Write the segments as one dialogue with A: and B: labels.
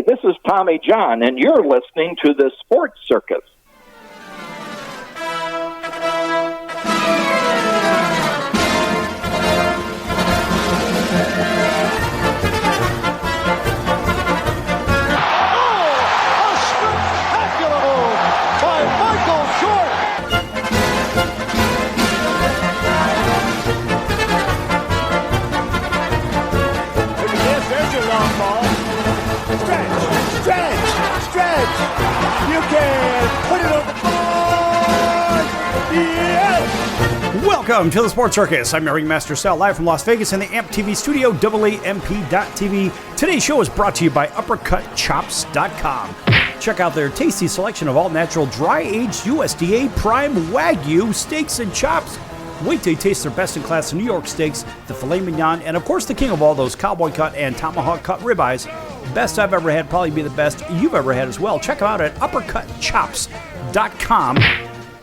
A: this is Tommy John, and you're listening to the Sports Circus.
B: Welcome to the Sports Circus. I'm Ringmaster Sal, live from Las Vegas in the AMP TV studio, AAMP.TV. Today's show is brought to you by UppercutChops.com. Check out their tasty selection of all-natural, dry-aged USDA prime Wagyu steaks and chops. Wait till you taste their best-in-class New York steaks, the filet mignon, and of course the king of all those cowboy cut and tomahawk cut ribeyes. Best I've ever had, probably be the best you've ever had as well. Check them out at UppercutChops.com.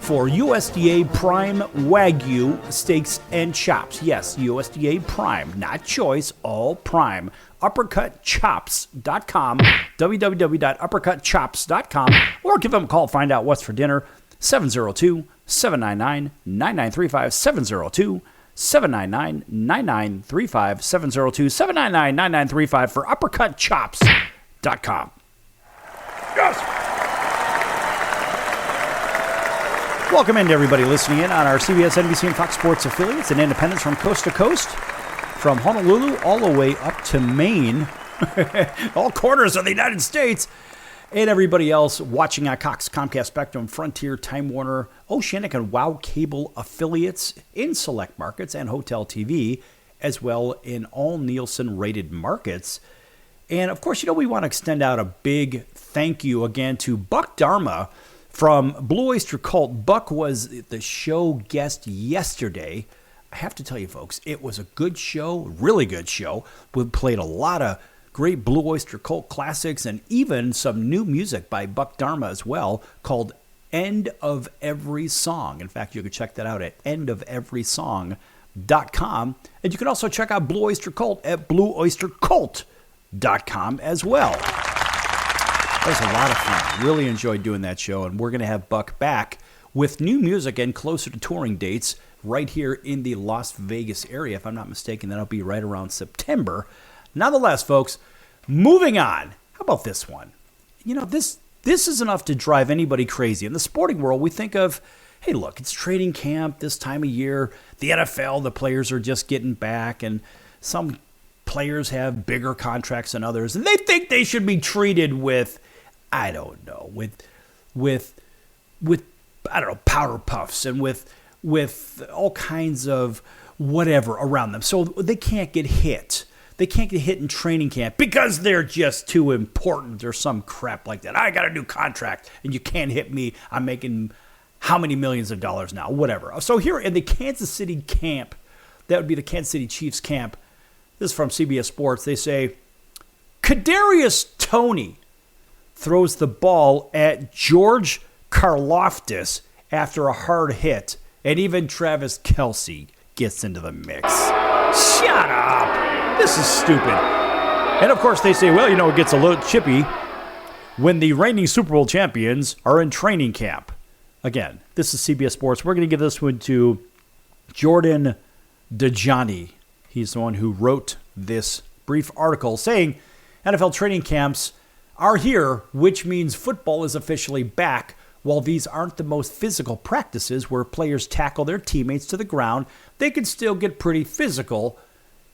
B: for USDA Prime Wagyu steaks and chops. Yes, USDA Prime, not choice, all prime. UppercutChops.com, www.uppercutchops.com, or give them a call, find out what's for dinner, 702-799-9935, 702-799-9935, 702-799-9935 for UppercutChops.com. Yes! Welcome in to everybody listening in on our CBS, NBC, and Fox Sports affiliates and independents from coast to coast, from Honolulu all the way up to Maine, all corners of the United States, and everybody else watching on Cox, Comcast, Spectrum, Frontier, Time Warner, Oceanic, and WOW Cable affiliates in select markets and Hotel TV, as well in all Nielsen-rated markets. And, of course, we want to extend out a big thank you again to Buck Dharma from Blue Oyster Cult. Buck was the show guest yesterday. I have to tell you, folks, it was a good show, really good show. We played a lot of great Blue Oyster Cult classics and even some new music by Buck Dharma as well called End of Every Song. In fact, you can check that out at endoferysong.com. And you can also check out Blue Oyster Cult at blueoystercult.com as well. It was a lot of fun. Really enjoyed doing that show, and we're going to have Buck back with new music and closer to touring dates right here in the Las Vegas area. If I'm not mistaken, that'll be right around September. Nonetheless, folks, moving on. How about this one? This is enough to drive anybody crazy. In the sporting world, we think of, hey, look, it's training camp this time of year. The NFL, the players are just getting back, and some players have bigger contracts than others, and they think they should be treated with, I don't know, with I don't know, powder puffs and with all kinds of whatever around them. So they can't get hit. They can't get hit in training camp because they're just too important or some crap like that. I got a new contract and you can't hit me. I'm making how many millions of dollars now, whatever. So here in the Kansas City camp, that would be the Kansas City Chiefs camp. This is from CBS Sports. They say, Kadarius Toney throws the ball at George Karlaftis after a hard hit, and even Travis Kelce gets into the mix. Shut up! This is stupid. And of course they say, well, it gets a little chippy when the reigning Super Bowl champions are in training camp. Again, this is CBS Sports. We're going to give this one to Jordan Dajani. He's the one who wrote this brief article saying NFL training camps are here, which means football is officially back. While these aren't the most physical practices where players tackle their teammates to the ground, they can still get pretty physical,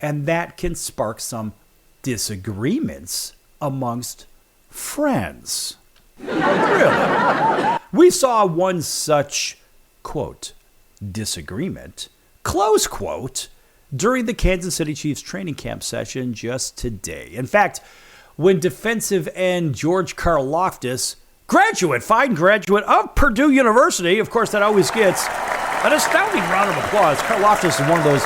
B: and that can spark some disagreements amongst friends. Really? We saw one such, quote, disagreement, close quote, during the Kansas City Chiefs training camp session just today. In fact, when defensive end George Karlaftis, fine graduate of Purdue University, of course that always gets an astounding round of applause. Karlaftis is one of those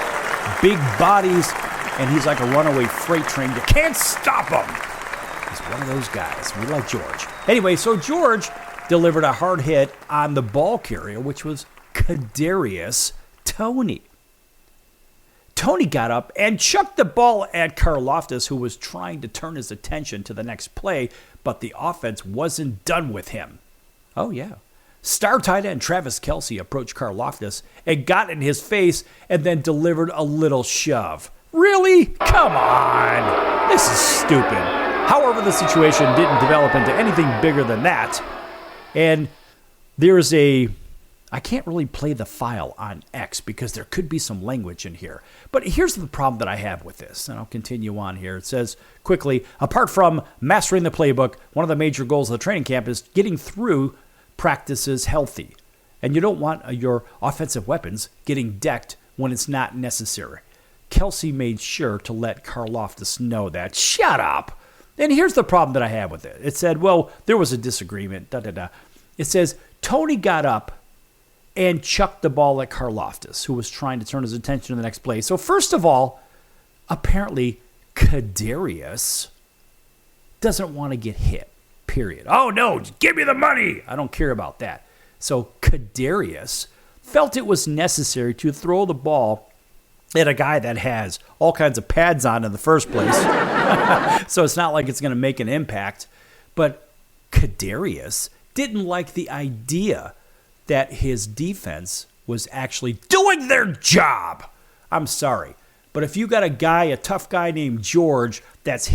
B: big bodies, and he's like a runaway freight train. You can't stop him. He's one of those guys. We like George. Anyway, so George delivered a hard hit on the ball carrier, which was Kadarius Toney. Tony got up and chucked the ball at Karlaftis, who was trying to turn his attention to the next play, but the offense wasn't done with him. Oh, yeah. Star tight end Travis Kelce approached Karlaftis and got in his face and then delivered a little shove. Really? Come on. This is stupid. However, the situation didn't develop into anything bigger than that. And there's I can't really play the file on X because there could be some language in here. But here's the problem that I have with this, and I'll continue on here. It says, quickly, apart from mastering the playbook, one of the major goals of the training camp is getting through practices healthy. And you don't want your offensive weapons getting decked when it's not necessary. Kelce made sure to let Karlaftis know that. Shut up! And here's the problem that I have with it. It said, well, there was a disagreement, It says, Tony got up and chucked the ball at Karlaftis, who was trying to turn his attention to the next play. So first of all, apparently Kadarius doesn't want to get hit, period. Oh, no, give me the money. I don't care about that. So Kadarius felt it was necessary to throw the ball at a guy that has all kinds of pads on in the first place. So it's not like it's going to make an impact. But Kadarius didn't like the idea that his defense was actually doing their job. I'm sorry, but if you got a tough guy named George that's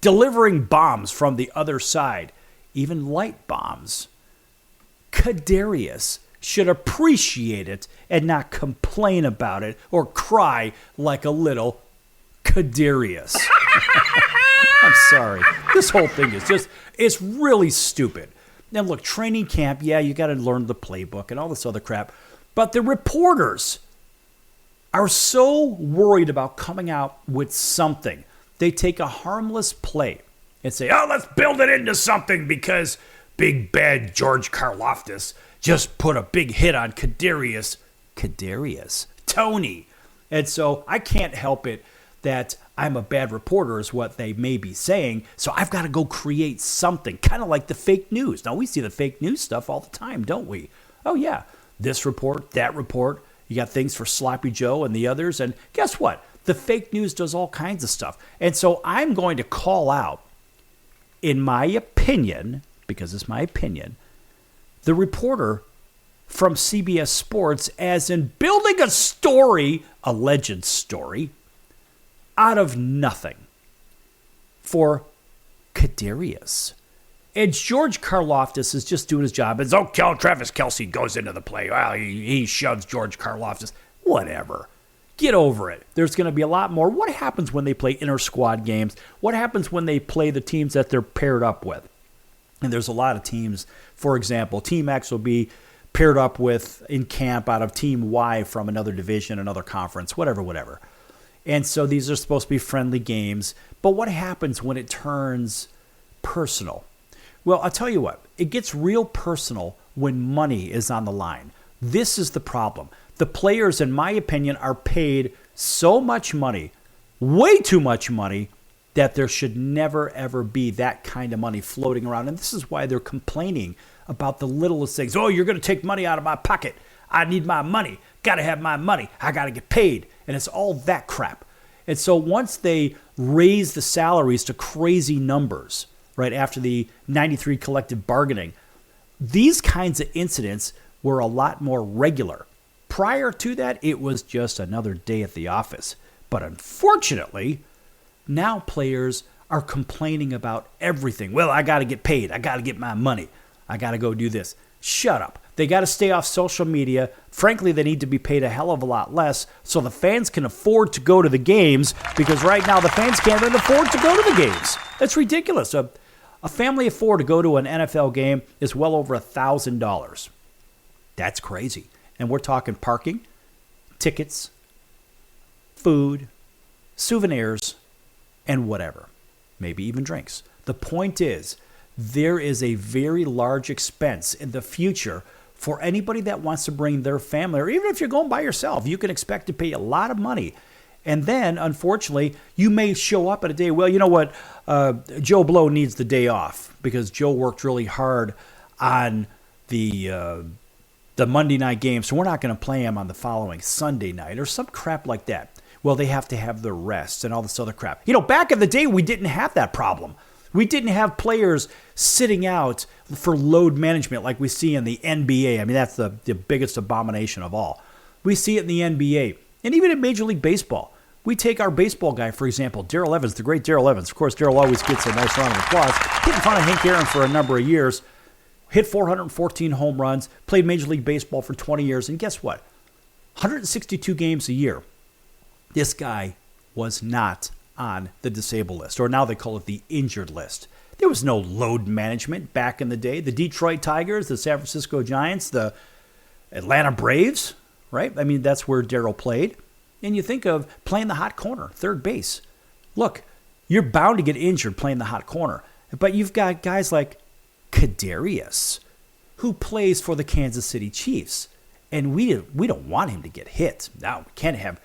B: delivering bombs from the other side, even light bombs, Kadarius should appreciate it and not complain about it or cry like a little Kadarius. I'm sorry. This whole thing is it's really stupid. Now, look, training camp, yeah, you got to learn the playbook and all this other crap. But the reporters are so worried about coming out with something. They take a harmless play and say, oh, let's build it into something because big bad George Karlaftis just put a big hit on Kadarius, Tony. And so I can't help it that I'm a bad reporter is what they may be saying, so I've got to go create something, kind of like the fake news. Now, we see the fake news stuff all the time, don't we? Oh, yeah, this report, that report. You got things for Sloppy Joe and the others, and guess what? The fake news does all kinds of stuff. And so I'm going to call out, in my opinion, because it's my opinion, the reporter from CBS Sports as in building a story, alleged story, out of nothing for Kadarius. And George Karlaftis is just doing his job. It's Travis Kelce goes into the play. Well, he shoves George Karlaftis. Whatever. Get over it. There's going to be a lot more. What happens when they play inter-squad games? What happens when they play the teams that they're paired up with? And there's a lot of teams. For example, Team X will be paired up with in camp out of Team Y from another division, another conference, whatever. And so these are supposed to be friendly games. But what happens when it turns personal? Well, I'll tell you what. It gets real personal when money is on the line. This is the problem. The players, in my opinion, are paid so much money, way too much money, that there should never, ever be that kind of money floating around. And this is why they're complaining about the littlest things. Oh, you're going to take money out of my pocket. I need my money. Got to have my money. I got to get paid. And it's all that crap. And so once they raise the salaries to crazy numbers, right after the 93 collective bargaining, these kinds of incidents were a lot more regular. Prior to that, it was just another day at the office. But unfortunately, now players are complaining about everything. Well, I got to get paid. I got to get my money. I got to go do this. Shut up. They got to stay off social media. Frankly, they need to be paid a hell of a lot less so the fans can afford to go to the games, because right now the fans can't even afford to go to the games. That's ridiculous. A family of four to go to an NFL game is well over $1,000. That's crazy. And we're talking parking, tickets, food, souvenirs, and whatever. Maybe even drinks. The point is, there is a very large expense in the future for anybody that wants to bring their family, or even if you're going by yourself, you can expect to pay a lot of money. And then, unfortunately, you may show up at a day, well, you know what, Joe Blow needs the day off because Joe worked really hard on the Monday night game, so we're not going to play him on the following Sunday night or some crap like that. Well, they have to have the rest and all this other crap. Back in the day, we didn't have that problem. We didn't have players sitting out for load management like we see in the NBA. I mean, that's the biggest abomination of all. We see it in the NBA and even in Major League Baseball. We take our baseball guy, for example, Darrell Evans, the great Darrell Evans. Of course, Darrell always gets a nice round of applause. Hit in front of Hank Aaron for a number of years. Hit 414 home runs. Played Major League Baseball for 20 years. And guess what? 162 games a year. This guy was not on the disabled list, or now they call it the injured list. There was no load management back in the day. The Detroit Tigers, the San Francisco Giants, the Atlanta Braves, right? I mean, that's where Darrell played. And you think of playing the hot corner, third base. Look, you're bound to get injured playing the hot corner. But you've got guys like Kadarius, who plays for the Kansas City Chiefs. And we don't want him to get hit. Now, we can't have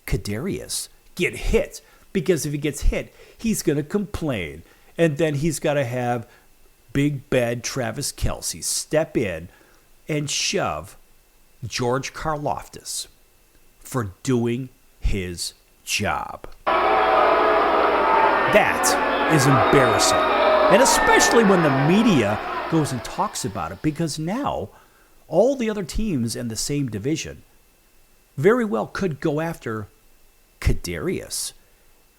B: Kadarius get hit, because if he gets hit, he's going to complain. And then he's got to have big bad Travis Kelce step in and shove George Karlaftis for doing his job. That is embarrassing. And especially when the media goes and talks about it, because now all the other teams in the same division very well could go after Kadarius,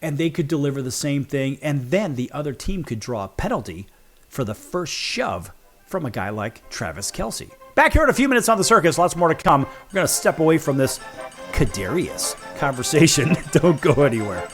B: and they could deliver the same thing, and then the other team could draw a penalty for the first shove from a guy like Travis Kelce. Back here in a few minutes on the Circus, lots more to come. We're going to step away from this Kadarius conversation. Don't go anywhere.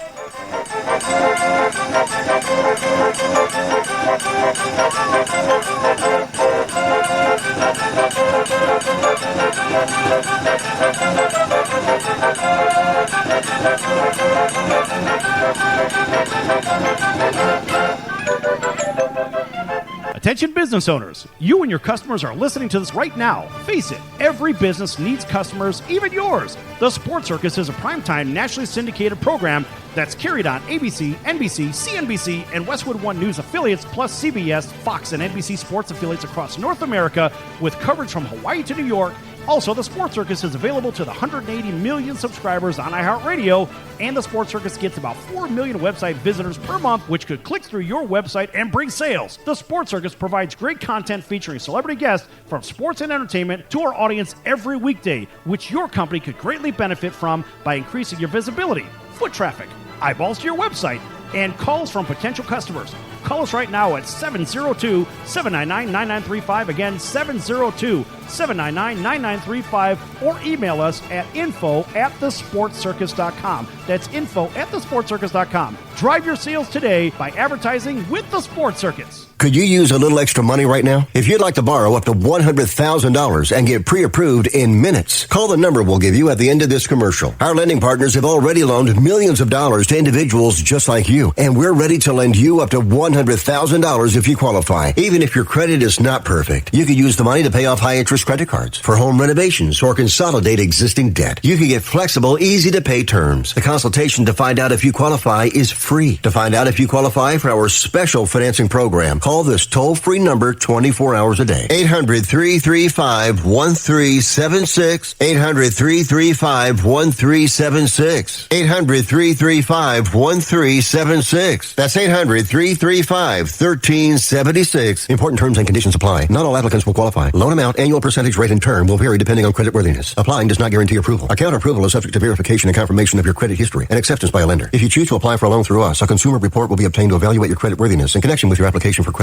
C: Attention business owners, you and your customers are listening to this right now. Face it, every business needs customers, even yours. The Sports Circus is a primetime nationally syndicated program that's carried on ABC, NBC, CNBC, and Westwood One News affiliates, plus CBS, Fox, and NBC sports affiliates across North America, with coverage from Hawaii to New York. Also, the Sports Circus is available to the 180 million subscribers on iHeartRadio, and the Sports Circus gets about 4 million website visitors per month, which could click through your website and bring sales. The Sports Circus provides great content featuring celebrity guests from sports and entertainment to our audience every weekday, which your company could greatly benefit from by increasing your visibility, foot traffic, eyeballs to your website, and calls from potential customers. Call us right now at 702-799-9935. Again, 702-799-9935. Or email us at info@thesportscircus.com. That's info@thesportscircus.com. Drive your sales today by advertising with the Sports Circus.
D: Could you use a little extra money right now? If you'd like to borrow up to $100,000 and get pre-approved in minutes, call the number we'll give you at the end of this commercial. Our lending partners have already loaned millions of dollars to individuals just like you, and we're ready to lend you up to $100,000 if you qualify. Even if your credit is not perfect, you could use the money to pay off high-interest credit cards, for home renovations, or consolidate existing debt. You can get flexible, easy-to-pay terms. The consultation to find out if you qualify is free. To find out if you qualify for our special financing program, call this toll-free number 24 hours a day. 800-335-1376. 800-335-1376. 800-335-1376. That's 800-335-1376. Important terms and conditions apply. Not all applicants will qualify. Loan amount, annual percentage rate, and term will vary depending on creditworthiness. Applying does not guarantee approval. Account approval is subject to verification and confirmation of your credit history and acceptance by a lender. If you choose to apply for a loan through us, a consumer report will be obtained to evaluate your creditworthiness in connection with your application for credit.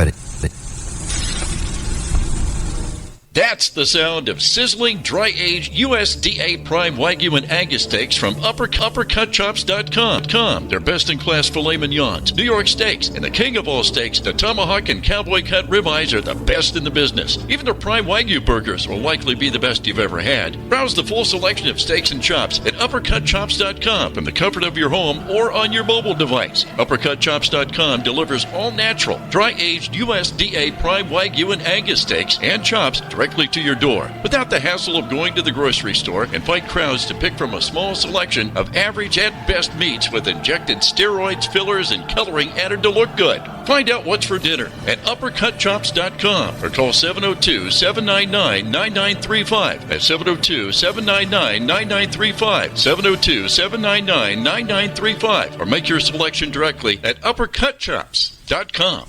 E: That's the sound of sizzling, dry-aged USDA Prime Wagyu and Angus steaks from uppercutchops.com. They're best-in-class filet mignons, New York steaks, and the king of all steaks, the tomahawk and cowboy cut ribeyes, are the best in the business. Even their Prime Wagyu burgers will likely be the best you've ever had. Browse the full selection of steaks and chops at uppercutchops.com from the comfort of your home or on your mobile device. Uppercutchops.com delivers all-natural, dry-aged USDA Prime Wagyu and Angus steaks and chops direct directly to your door without the hassle of going to the grocery store and fight crowds to pick from a small selection of average at best meats with injected steroids, fillers, and coloring added to look good. Find out what's for dinner at uppercutchops.com or call 702-799-9935. That's 702-799-9935. 702-799-9935. Or make your selection directly at uppercutchops.com.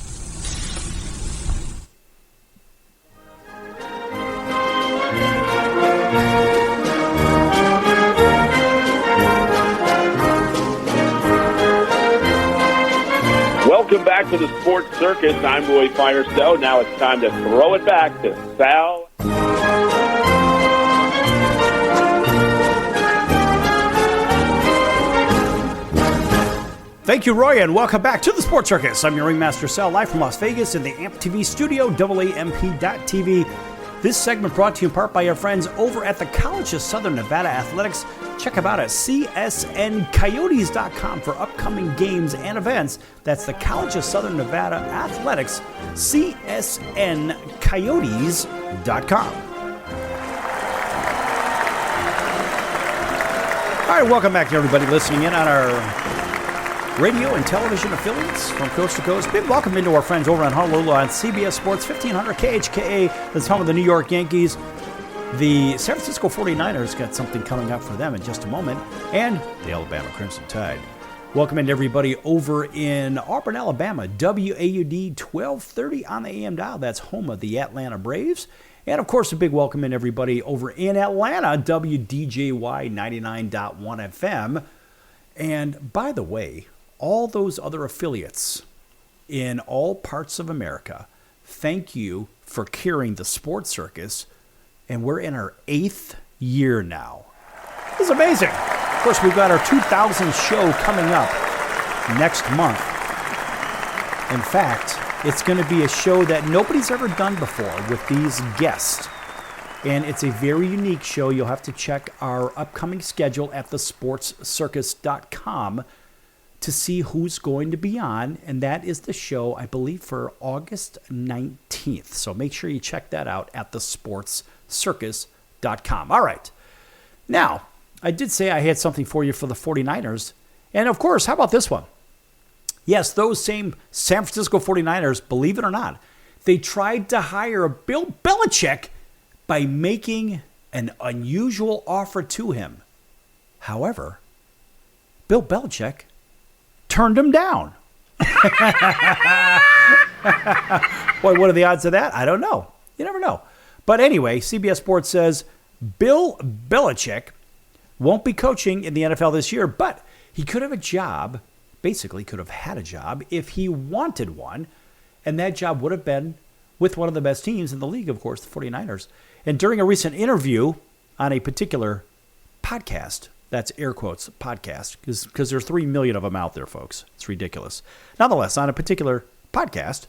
A: Welcome back to the Sports Circus. I'm Roy Firestone. Now it's time to throw it back to Sal.
B: Thank you, Roy, and welcome back to the Sports Circus. I'm your Ringmaster Sal, live from Las Vegas in the AMP TV studio, AAMP.TV. This segment brought to you in part by our friends over at the College of Southern Nevada Athletics. Check them out at csncoyotes.com for upcoming games and events. That's the College of Southern Nevada Athletics, csncoyotes.com. All right, welcome back to everybody listening in on our radio and television affiliates from coast to coast. Big welcome into our friends over in Honolulu on CBS Sports 1500 KHKA. That's home of the New York Yankees. The San Francisco 49ers got something coming up for them in just a moment. And the Alabama Crimson Tide. Welcome into everybody over in Auburn, Alabama. WAUD 1230 on the AM dial. That's home of the Atlanta Braves. And, of course, a big welcome in everybody over in Atlanta. WDJY 99.1 FM. And, by the way, all those other affiliates in all parts of America, thank you for carrying the Sports Circus. And we're in our 8th year now. This is amazing. Of course, we've got our 2000 show coming up next month. In fact, it's going to be a show that nobody's ever done before with these guests. And it's a very unique show. You'll have to check our upcoming schedule at thesportscircus.com to see who's going to be on. And that is the show, I believe, for August 19th. So make sure you check that out at thesportscircus.com. All right. Now, I did say I had something for you for the 49ers. And, of course, how about this one? Yes, those same San Francisco 49ers, believe it or not, they tried to hire Bill Belichick by making an unusual offer to him. However, Bill Belichick turned him down. Boy, what are the odds of that? I don't know. You never know. But anyway, CBS Sports says Bill Belichick won't be coaching in the NFL this year, but he could have a job, basically could have had a job if he wanted one, and that job would have been with one of the best teams in the league, of course, the 49ers. And during a recent interview on a particular podcast, that's air quotes, podcast, because there are 3 million of them out there, folks. It's ridiculous. Nonetheless, on a particular podcast,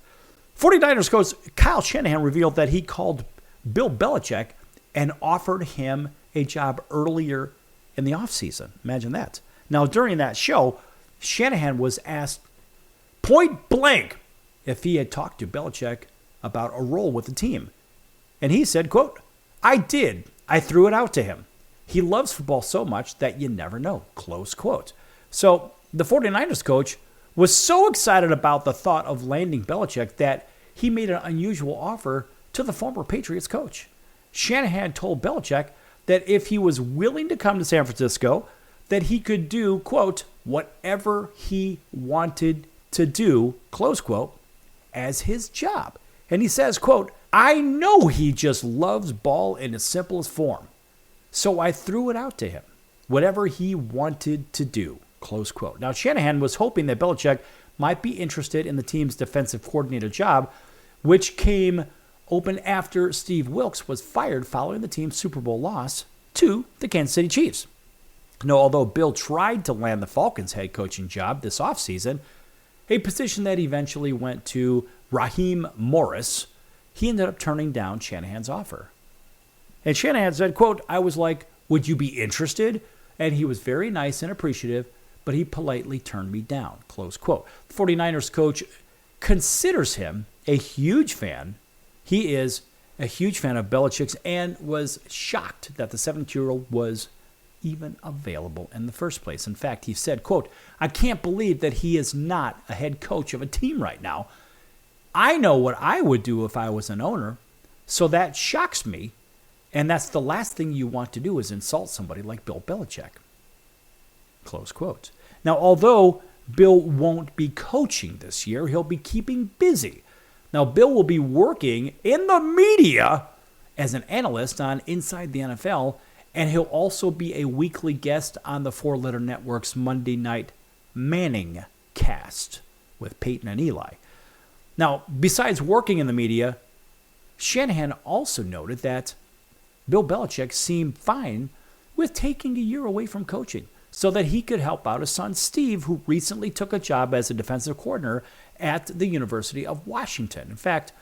B: 49ers coach Kyle Shanahan revealed that he called Bill Belichick and offered him a job earlier in the offseason. Imagine that. Now, during that show, Shanahan was asked point blank if he had talked to Belichick about a role with the team. And he said, quote, "I did. I threw it out to him. He loves football so much that you never know," close quote. So the 49ers coach was so excited about the thought of landing Belichick that he made an unusual offer to the former Patriots coach. Shanahan told Belichick that if he was willing to come to San Francisco, that he could do, quote, whatever he wanted to do, close quote, as his job. And he says, quote, "I know he just loves ball in its simplest form. So I threw it out to him, whatever he wanted to do," close quote. Now, Shanahan was hoping that Belichick might be interested in the team's defensive coordinator job, which came open after Steve Wilkes was fired following the team's Super Bowl loss to the Kansas City Chiefs. Now, although Bill tried to land the Falcons' head coaching job this offseason, a position that eventually went to Raheem Morris, he ended up turning down Shanahan's offer. And Shanahan said, quote, "I was like, would you be interested?" And he was very nice and appreciative, but he politely turned me down, close quote. The 49ers coach considers him a huge fan. He is a huge fan of Belichick's and was shocked that the 72-year-old was even available in the first place. In fact, he said, quote, "I can't believe that he is not a head coach of a team right now. I know what I would do if I was an owner, so that shocks me, and that's the last thing you want to do is insult somebody like Bill Belichick." Close quote. Now, although Bill won't be coaching this year, he'll be keeping busy. Now, Bill will be working in the media as an analyst on Inside the NFL, and he'll also be a weekly guest on the Four Letter Network's Monday Night Manning cast with Peyton and Eli. Now, besides working in the media, Shanahan also noted that Bill Belichick seemed fine with taking a year away from coaching so that he could help out his son Steve, who recently took a job as a defensive coordinator at the University of Washington. In fact,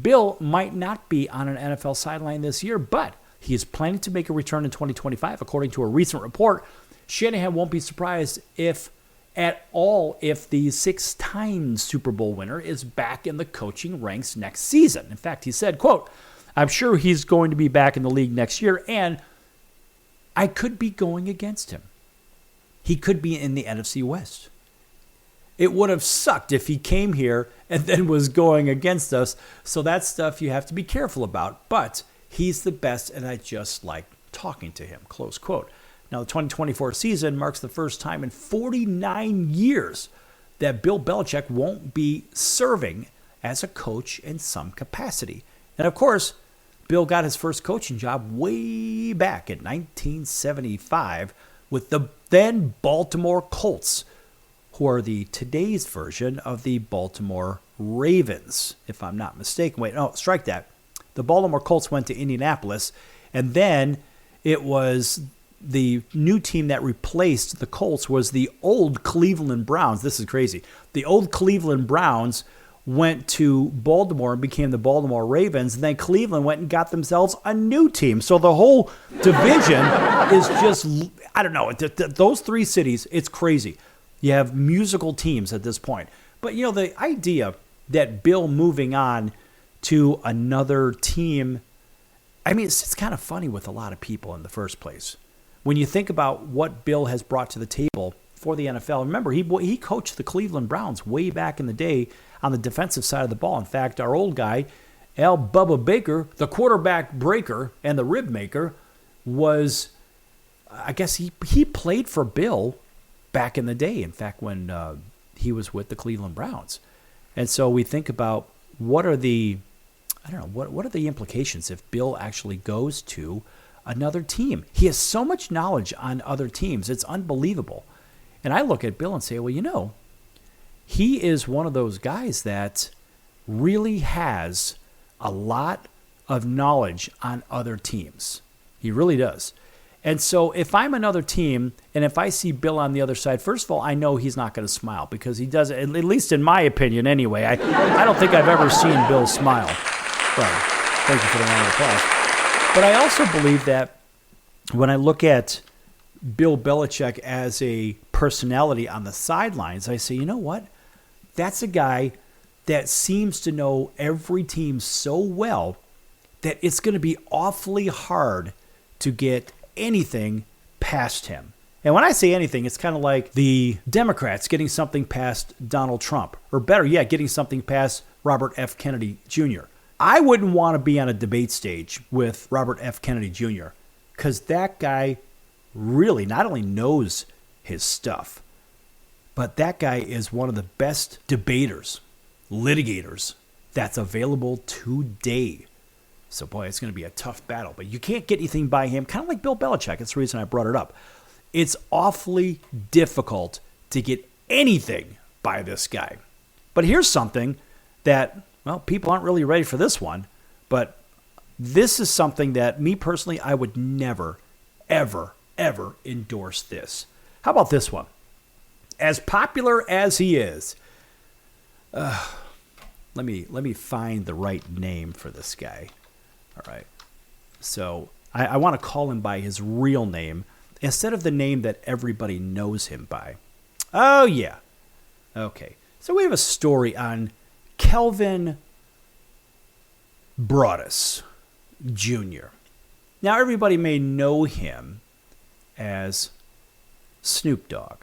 B: Bill might not be on an NFL sideline this year, but he is planning to make a return in 2025. According to a recent report, Shanahan won't be surprised if the 6-time Super Bowl winner is back in the coaching ranks next season. In fact, he said, quote, "I'm sure he's going to be back in the league next year, and I could be going against him. He could be in the NFC West. It would have sucked if he came here and then was going against us, so that's stuff you have to be careful about, but he's the best, and I just like talking to him," close quote. Now, the 2024 season marks the first time in 49 years that Bill Belichick won't be serving as a coach in some capacity. And of course, Bill got his first coaching job way back in 1975 with the then Baltimore Colts, who are the today's version of the Baltimore Ravens, if I'm not mistaken. Wait, no, strike that. The Baltimore Colts went to Indianapolis, and then it was the new team that replaced the Colts was the old Cleveland Browns. This is crazy. The old Cleveland Browns went to Baltimore and became the Baltimore Ravens, and then Cleveland went and got themselves a new team. So the whole division is just, I don't know, those three cities, it's crazy. You have musical teams at this point. But, you know, the idea that Bill moving on to another team, I mean, it's kind of funny with a lot of people in the first place. When you think about what Bill has brought to the table for the NFL, remember, he coached the Cleveland Browns way back in the day on the defensive side of the ball. In fact, our old guy, Al Bubba Baker, the quarterback breaker and the rib maker, was, I guess he played for Bill back in the day, in fact, when he was with the Cleveland Browns. And so we think about what are the implications if Bill actually goes to another team. He has so much knowledge on other teams. It's unbelievable. And I look at Bill and say, well, you know, he is one of those guys that really has a lot of knowledge on other teams. He really does. And so if I'm another team and if I see Bill on the other side, first of all, I know he's not going to smile because he doesn't, at least in my opinion anyway. I don't think I've ever seen Bill smile. Well, thank you for the round of applause. But I also believe that when I look at Bill Belichick as a personality on the sidelines, I say, you know what? That's a guy that seems to know every team so well that it's going to be awfully hard to get anything past him. And when I say anything, it's kind of like the Democrats getting something past Donald Trump, or better yet, getting something past Robert F. Kennedy Jr. I wouldn't want to be on a debate stage with Robert F. Kennedy Jr. because that guy really not only knows his stuff, but that guy is one of the best debaters, litigators that's available today. So, boy, it's going to be a tough battle. But you can't get anything by him, kind of like Bill Belichick. That's the reason I brought it up. It's awfully difficult to get anything by this guy. But here's something that, well, people aren't really ready for this one. But this is something that, me personally, I would never, ever, ever endorse this. How about this one? As popular as he is, let me find the right name for this guy. All right. So I want to call him by his real name instead of the name that everybody knows him by. Oh, yeah. Okay. So we have a story on Kelvin Broadus Jr. Now, everybody may know him as Snoop Dogg.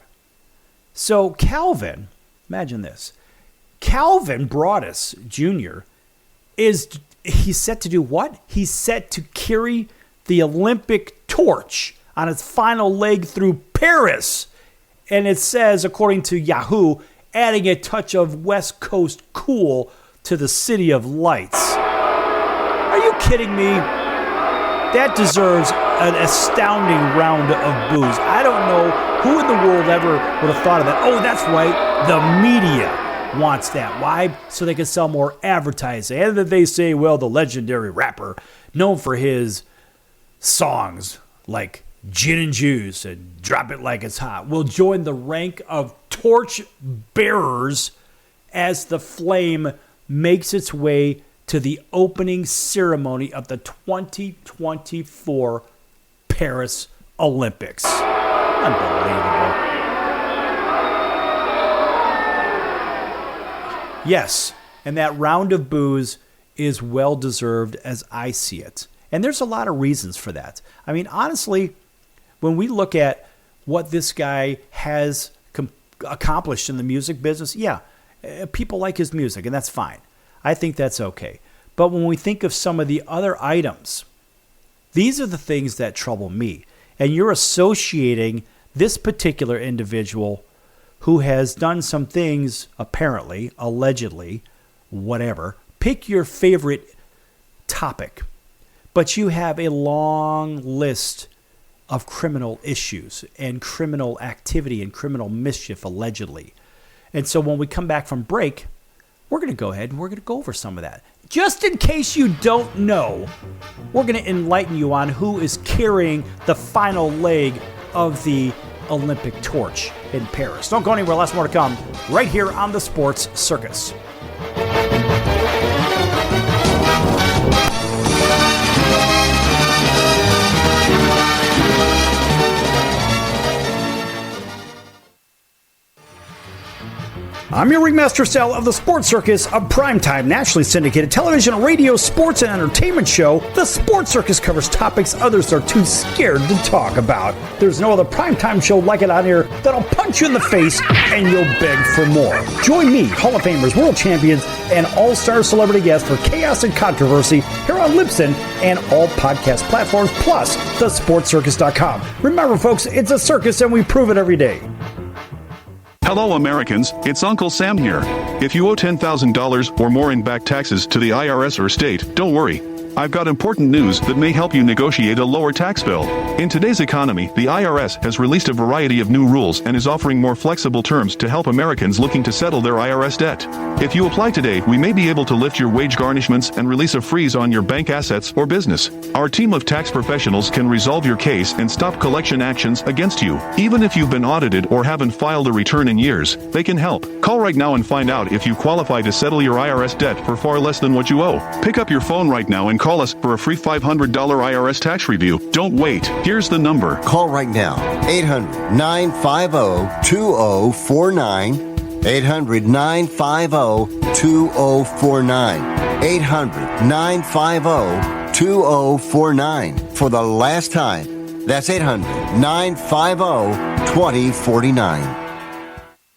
B: So Calvin, imagine this. Calvin Broadus Jr. he's set to do what? He's set to carry the Olympic torch on its final leg through Paris. And it says, according to Yahoo, adding a touch of West Coast cool to the City of Lights. Are you kidding me? That deserves an astounding round of boos. I don't know who in the world ever would have thought of that. Oh, that's right. The media wants that. Why? So they can sell more advertising. And then they say, well, the legendary rapper known for his songs like Gin and Juice and Drop It Like It's Hot will join the rank of torch bearers as the flame makes its way to the opening ceremony of the 2024 Paris Olympics. Unbelievable. Yes, and that round of boos is well-deserved as I see it. And there's a lot of reasons for that. I mean, honestly, when we look at what this guy has accomplished in the music business, yeah, people like his music, and that's fine. I think that's okay. But when we think of some of the other items, these are the things that trouble me. And you're associating this particular individual who has done some things, apparently, allegedly, whatever. Pick your favorite topic. But you have a long list of criminal issues and criminal activity and criminal mischief, allegedly. And so when we come back from break, we're going to go ahead and we're going to go over some of that. Just in case you don't know, we're going to enlighten you on who is carrying the final leg of the Olympic torch in Paris. Don't go anywhere. Lots more to come right here on the Sports Circus. I'm your Ringmaster Sal of the Sports Circus, a primetime, nationally syndicated television, radio, sports, and entertainment show. The Sports Circus covers topics others are too scared to talk about. There's no other primetime show like it out here that'll punch you in the face and you'll beg for more. Join me, Hall of Famers, world champions, and all-star celebrity guests for chaos and controversy here on Libsyn and all podcast platforms, plus thesportscircus.com. Remember, folks, it's a circus and we prove it every day.
F: Hello Americans, it's Uncle Sam here. If you owe $10,000 or more in back taxes to the IRS or state, don't worry. I've got important news that may help you negotiate a lower tax bill. In today's economy, the IRS has released a variety of new rules and is offering more flexible terms to help Americans looking to settle their IRS debt. If you apply today, we may be able to lift your wage garnishments and release a freeze on your bank assets or business. Our team of tax professionals can resolve your case and stop collection actions against you. Even if you've been audited or haven't filed a return in years, they can help. Call right now and find out if you qualify to settle your IRS debt for far less than what you owe. Pick up your phone right now and call us for a free $500 IRS tax review. Don't wait. Here's the number.
D: Call right now. 800-950-2049. 800-950-2049. 800-950-2049. For the last time. That's 800-950-2049.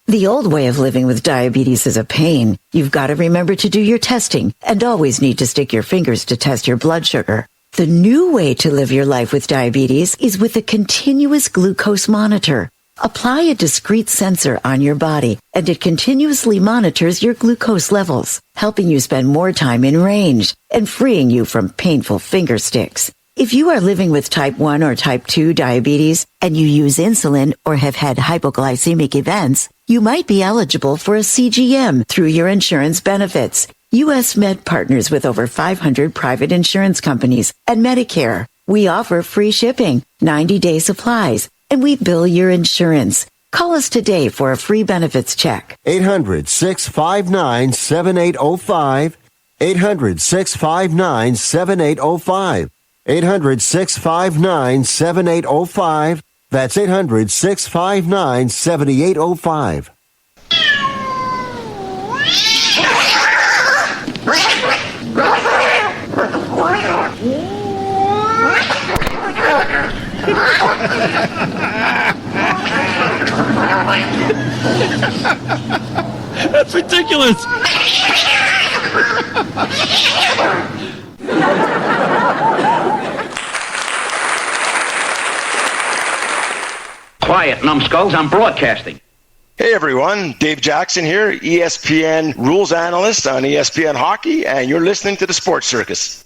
G: The old way of living with diabetes is a pain. You've got to remember to do your testing and always need to stick your fingers to test your blood sugar. The new way to live your life with diabetes is with a continuous glucose monitor. Apply a discrete sensor on your body, and it continuously monitors your glucose levels, helping you spend more time in range and freeing you from painful finger sticks. If you are living with type 1 or type 2 diabetes and you use insulin or have had hypoglycemic events, you might be eligible for a CGM through your insurance benefits. U.S. Med partners with over 500 private insurance companies and Medicare. We offer free shipping, 90-day supplies, and we bill your insurance. Call us today for a free benefits check.
D: 800-659-7805. 800-659-7805. 800-659-7805. That's 800-659-7805.
C: That's ridiculous.
H: Quiet, numbskulls, I'm broadcasting.
I: Hey everyone, Dave Jackson here, ESPN rules analyst on ESPN Hockey, and you're listening to the Sports Circus.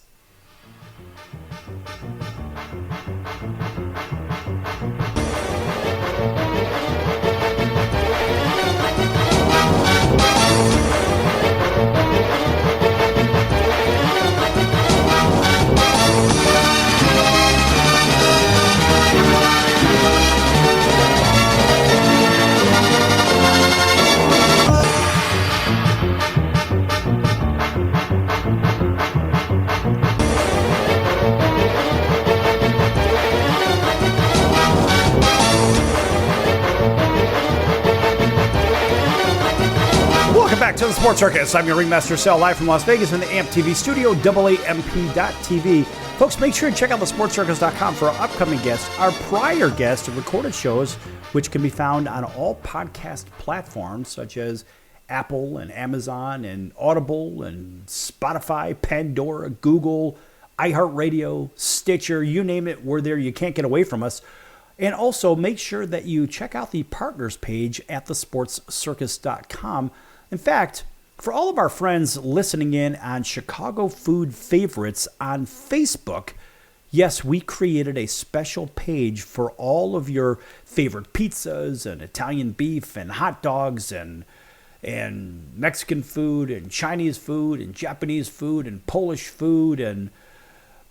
B: To the Sports Circus. I'm your Ringmaster Sal, live from Las Vegas in the AMP TV studio, AAMP.TV. Folks, make sure to check out the sportscircus.com for our upcoming guests, our prior guests, and recorded shows, which can be found on all podcast platforms such as Apple and Amazon and Audible and Spotify, Pandora, Google, iHeartRadio, Stitcher, you name it, we're there. You can't get away from us. And also make sure that you check out the partners page at thesportscircus.com. In fact, for all of our friends listening in on Chicago Food Favorites on Facebook, yes, we created a special page for all of your favorite pizzas and Italian beef and hot dogs and Mexican food and Chinese food and Japanese food and Polish food and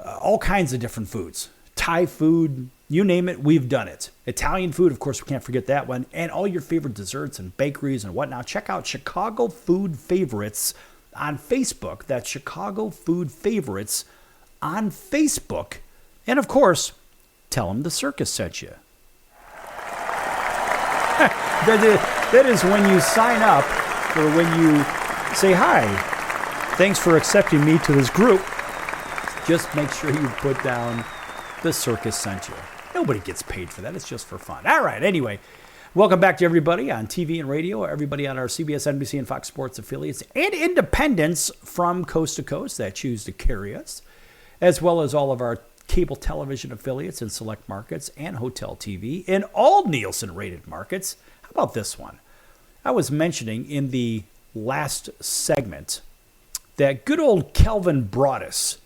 B: all kinds of different foods. Thai food, you name it, we've done it. Italian food, of course, we can't forget that one. And all your favorite desserts and bakeries and whatnot. Check out Chicago Food Favorites on Facebook. That's Chicago Food Favorites on Facebook. And, of course, tell them the circus sent you. That is when you sign up or when you say, hi, thanks for accepting me to this group. Just make sure you put down the circus sent you. Nobody gets paid for that. It's just for fun. All right. Anyway, welcome back to everybody on TV and radio, everybody on our CBS, NBC, and Fox Sports affiliates, and independents from coast to coast that choose to carry us, as well as all of our cable television affiliates in select markets and hotel TV in all Nielsen-rated markets. How about this one? I was mentioning in the last segment that good old Kelvin Broadus,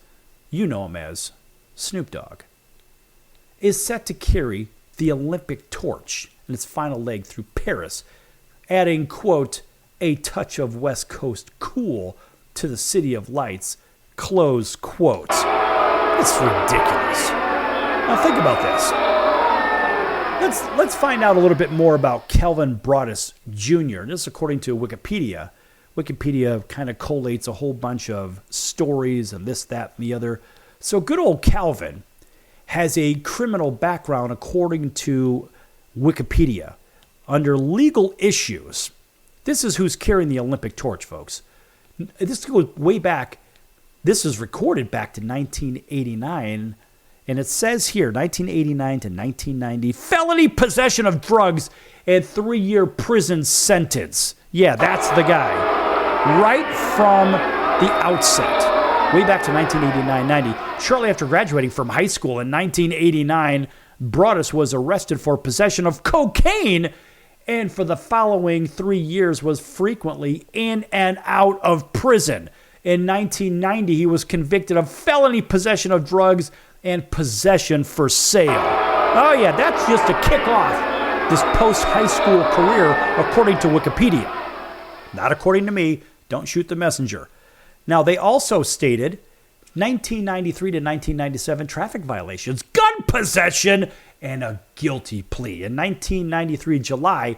B: you know him as Snoop Dogg, is set to carry the Olympic torch in its final leg through Paris, adding, quote, a touch of West Coast cool to the City of Lights, close quote. It's ridiculous. Now think about this. Let's find out a little bit more about Kelvin Broadus Jr. This is according to Wikipedia. Wikipedia kind of collates a whole bunch of stories and this, that, and the other. So good old Calvin has a criminal background according to Wikipedia. Under legal issues, this is who's carrying the Olympic torch, folks. This goes way back. This is recorded back to 1989, and it says here, 1989 to 1990, felony possession of drugs and 3-year prison sentence. Yeah, that's the guy. Right from the outset. Way back to 1989-90. Shortly after graduating from high school in 1989, Broadus was arrested for possession of cocaine and for the following 3 years was frequently in and out of prison. In 1990, he was convicted of felony possession of drugs and possession for sale. Oh yeah, that's just to kick off this post-high school career according to Wikipedia. Not according to me. Don't shoot the messenger. Now, they also stated 1993 to 1997 traffic violations, gun possession, and a guilty plea. In 1993 July,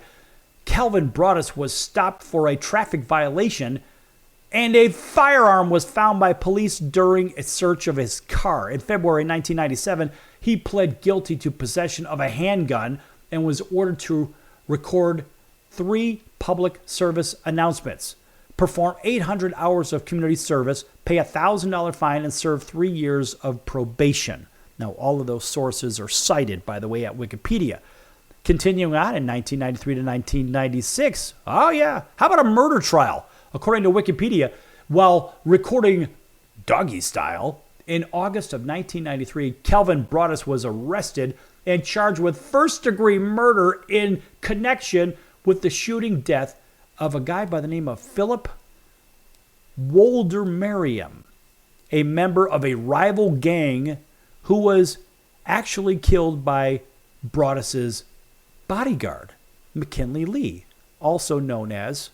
B: Kelvin Broadus was stopped for a traffic violation, and a firearm was found by police during a search of his car. In February 1997, he pled guilty to possession of a handgun and was ordered to record 3 public service announcements, perform 800 hours of community service, pay a $1,000 fine, and serve 3 years of probation. Now, all of those sources are cited, by the way, at Wikipedia. Continuing on in 1993 to 1996, oh yeah, how about a murder trial? According to Wikipedia, while recording Doggy Style, in August of 1993, Calvin Broadus was arrested and charged with first-degree murder in connection with the shooting death of a guy by the name of Philip Woldermariam, a member of a rival gang who was actually killed by Broadus's bodyguard, McKinley Lee, also known as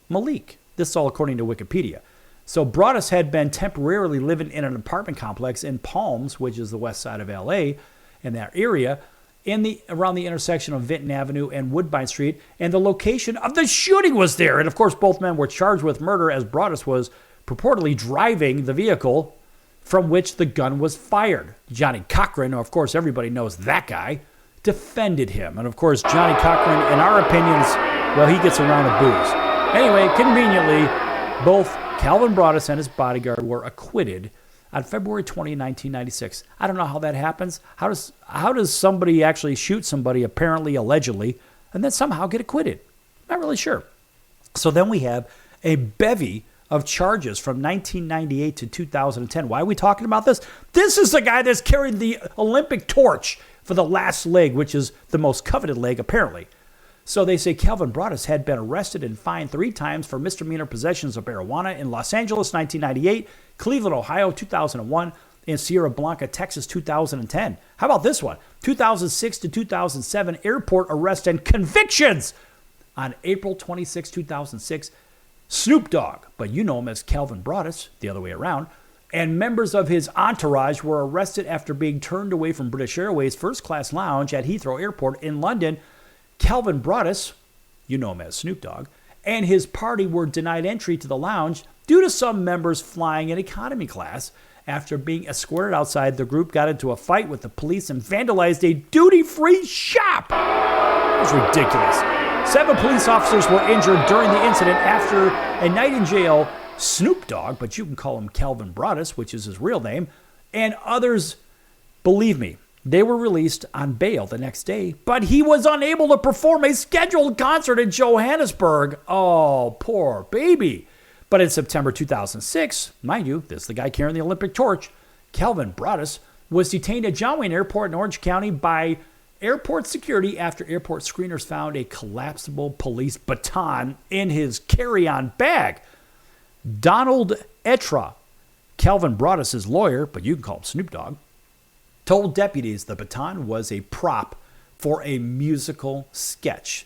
B: Malik. This is all according to Wikipedia. So Broadus had been temporarily living in an apartment complex in Palms, which is the west side of L.A., in that area, around the intersection of Vinton Avenue and Woodbine Street, and the location of the shooting was there. And of course, both men were charged with murder as Broadus was purportedly driving the vehicle from which the gun was fired. Johnny Cochran, of course, everybody knows that guy, defended him. And of course, Johnny Cochran, in our opinions, well, he gets a round of booze. Anyway, conveniently, both Calvin Broadus and his bodyguard were acquitted on February 20, 1996. I don't know how that happens. How does somebody actually shoot somebody, apparently, allegedly, and then somehow get acquitted? Not really sure. So then we have a bevy of charges from 1998 to 2010. Why are we talking about this? This is the guy that's carried the Olympic torch for the last leg, which is the most coveted leg, apparently. So they say Calvin Broadus had been arrested and fined 3 times for misdemeanor possessions of marijuana in Los Angeles, 1998, Cleveland, Ohio, 2001, and Sierra Blanca, Texas, 2010. How about this one? 2006 to 2007, airport arrest and convictions. On April 26, 2006, Snoop Dogg, but you know him as Calvin Broadus, the other way around, and members of his entourage were arrested after being turned away from British Airways first-class lounge at Heathrow Airport in London. Calvin Broadus, you know him as Snoop Dogg, and his party were denied entry to the lounge due to some members flying in economy class. After being escorted outside, the group got into a fight with the police and vandalized a duty-free shop. That's ridiculous. 7 police officers were injured during the incident. After a night in jail, Snoop Dogg, but you can call him Calvin Broadus, which is his real name, and others, believe me, they were released on bail the next day, but he was unable to perform a scheduled concert in Johannesburg. Oh, poor baby. But in September 2006, mind you, this is the guy carrying the Olympic torch, Calvin Broadus was detained at John Wayne Airport in Orange County by airport security after airport screeners found a collapsible police baton in his carry-on bag. Donald Etra, Calvin Broadus' lawyer, but you can call him Snoop Dogg, told deputies the baton was a prop for a musical sketch.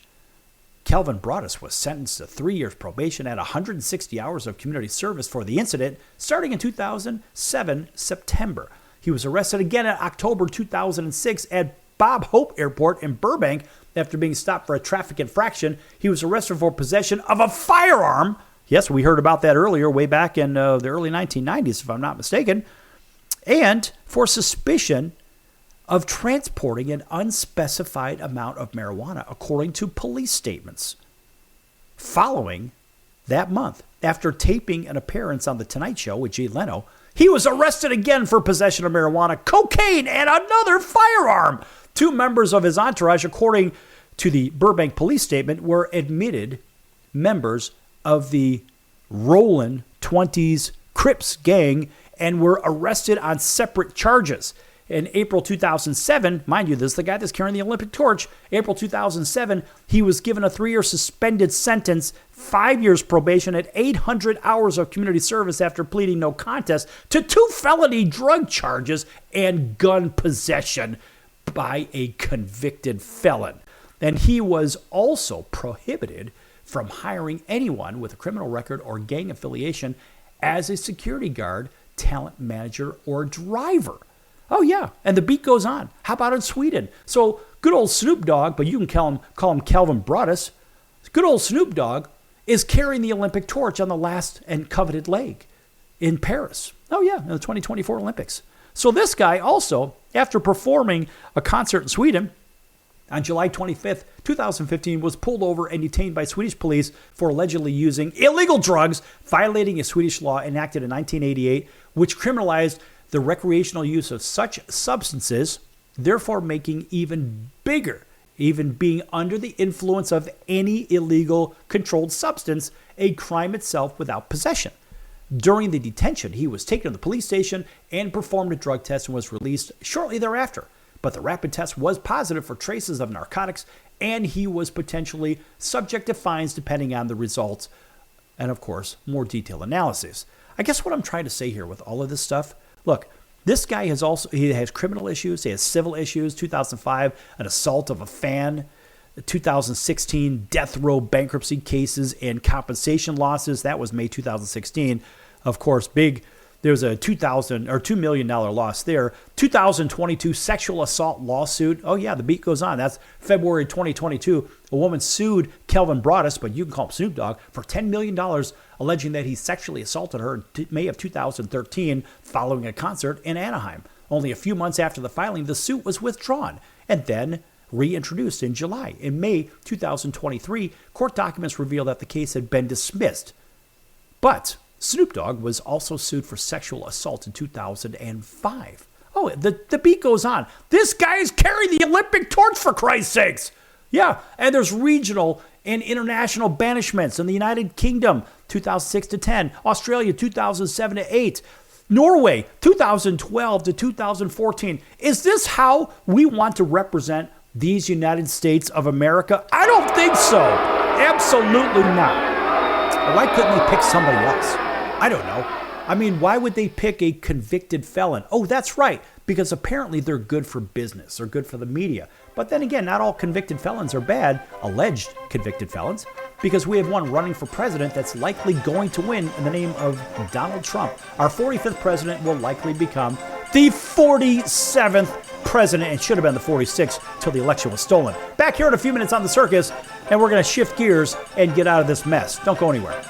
B: Calvin Broadus was sentenced to 3 years probation and 160 hours of community service for the incident starting in 2007 September. He was arrested again in October 2006 at Bob Hope Airport in Burbank after being stopped for a traffic infraction. He was arrested for possession of a firearm. Yes, we heard about that earlier, way back in the early 1990s, if I'm not mistaken. And for suspicion of transporting an unspecified amount of marijuana, according to police statements. Following that month, after taping an appearance on The Tonight Show with Jay Leno, he was arrested again for possession of marijuana, cocaine, and another firearm. 2 members of his entourage, according to the Burbank police statement, were admitted members of the Rollin' 20s Crips gang and were arrested on separate charges. In April 2007, mind you, this is the guy that's carrying the Olympic torch. April 2007, he was given a 3-year suspended sentence, 5 years probation, and 800 hours of community service after pleading no contest to 2 felony drug charges and gun possession by a convicted felon. And he was also prohibited from hiring anyone with a criminal record or gang affiliation as a security guard, talent manager, or driver. Oh, yeah, and the beat goes on. How about in Sweden? So good old Snoop Dogg, but you can call him Calvin Broadus, good old Snoop Dogg is carrying the Olympic torch on the last and coveted leg in Paris. Oh, yeah, in the 2024 Olympics. So this guy also, after performing a concert in Sweden on July 25th, 2015, was pulled over and detained by Swedish police for allegedly using illegal drugs, violating a Swedish law enacted in 1988, which criminalized the recreational use of such substances, therefore making even bigger, even being under the influence of any illegal controlled substance, a crime itself without possession. During the detention, he was taken to the police station and performed a drug test and was released shortly thereafter. But the rapid test was positive for traces of narcotics, and he was potentially subject to fines depending on the results, and of course, more detailed analysis. I guess what I'm trying to say here with all of this stuff, look, this guy has criminal issues, he has civil issues, 2005, an assault of a fan, 2016 death row bankruptcy cases and compensation losses. That was May 2016. Of course, there's a $2 million loss there. 2022 sexual assault lawsuit. Oh yeah, the beat goes on. That's February 2022. A woman sued Kelvin Broadus, but you can call him Snoop Dogg, for $10 million, alleging that he sexually assaulted her in May of 2013 following a concert in Anaheim. Only a few months after the filing, the suit was withdrawn and then reintroduced in July. In May 2023, court documents reveal that the case had been dismissed. But Snoop Dogg was also sued for sexual assault in 2005. Oh, the beat goes on. This guy is carrying the Olympic torch, for Christ's sakes. Yeah, and there's regional and international banishments in the United Kingdom, 2006 to 10, Australia, 2007 to 8, Norway, 2012 to 2014. Is this how we want to represent these United States of America? I don't think so. Absolutely not. Why couldn't they pick somebody else? I don't know. I mean, why would they pick a convicted felon? Oh, that's right, because apparently they're good for business. They're good for the media. But then again, not all convicted felons are bad, alleged convicted felons, because we have one running for president that's likely going to win in the name of Donald Trump. Our 45th president will likely become the 47th president. It should have been the 46th till the election was stolen. Back here in a few minutes on The Circus, and we're going to shift gears and get out of this mess. Don't go anywhere.